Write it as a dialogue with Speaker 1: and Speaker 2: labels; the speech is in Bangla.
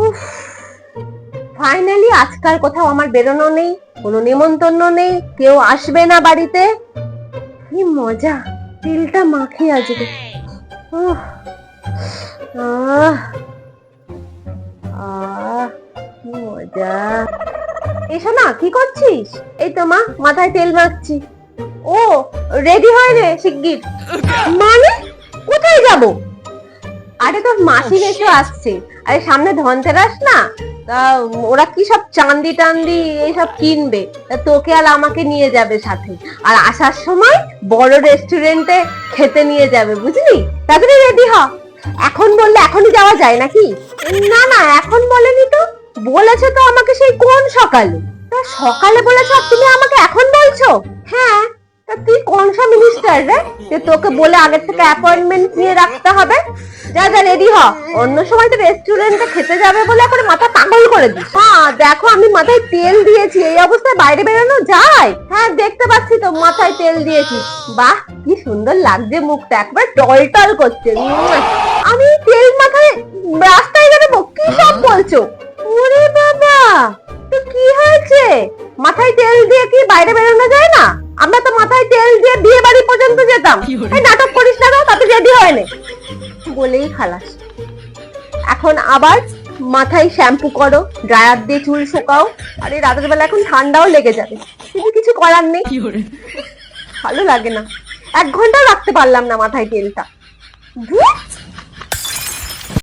Speaker 1: উফ, ফাইনালি আজকাল কোথাও আমার বেরোনো নেই, কোনো নিমন্ত্রণ নেই, কেউ আসবে না বাড়িতে। কি মজা, তেলটা মাখি আজকে। উফ, আহ আহ কি মজা। এসো না, কি করছিস? এই তো মা, মাথায় তেল মাখছি। ও, রেডি হয় রে শিগগির। মানে কোথায় যাব? আরে তোর মাসি এসে আসছে। আরে সামনে ধনতেরাস না, তা ওরা কি সব চাঁদি টান্দি এইসব কিনবে, তা তোকে আর আমাকে নিয়ে যাবে সাথে। আর আসার সময় বড় রেস্টুরেন্টে খেতে নিয়ে যাবে, বুঝলি? তাড়াতাড়ি রেডি হ। এখন বললে এখনই যাওয়া যায় নাকি? না না, এখন বলেনি তো। বলেছে তো আমাকে সেই কোন সকালে। তা সকালে বলেছ, তুমি আমাকে এখন বলছো? হ্যাঁ, তা তুই কোন সব মিনিস্টার রে যে তোকে বলে আগে থেকে অ্যাপয়েন্টমেন্ট নিয়ে রাখতে হবে? যা যা রেডি হ, অন্য সময় তো রেস্টুরেন্টে খেতে যাবে বলে এখন মাথা পাগল করে দিস। হ্যাঁ দেখো, আমি মাথায় তেল দিয়েছি, এই অবস্থায় বাইরে বেরোনো যায়? হ্যাঁ দেখতে পাচ্ছি তো মাথায় তেল দিয়েছি। বাহ, কি সুন্দর লাগছে, মুখটা একবার টলটল করছে। আমি তেল মাথায় রাস্তায় বেরোবো? কি সব বলছো? ওরে বাবা, তো কি হয়েছে? মাথায় তেল দিয়ে কি বাইরে বেরোনো যায় না? আমরা তো মাথায় তেল দিয়ে বিয়ে বাড়ি পর্যন্ত যেতাম। এই নাটক করিস না, তাতে রেডি হয় না বলেই খালাস। এখন আবার মাথায় শ্যাম্পু করো, ড্রায়ার দিয়ে চুল শুকাও। আরে রাতের বেলা এখন ঠান্ডাও লেগে যাবে, কিন্তু কিছু করার নেই। ভালো লাগে না, 1 ঘন্টা রাখতে পারলাম না মাথায় তেলটা।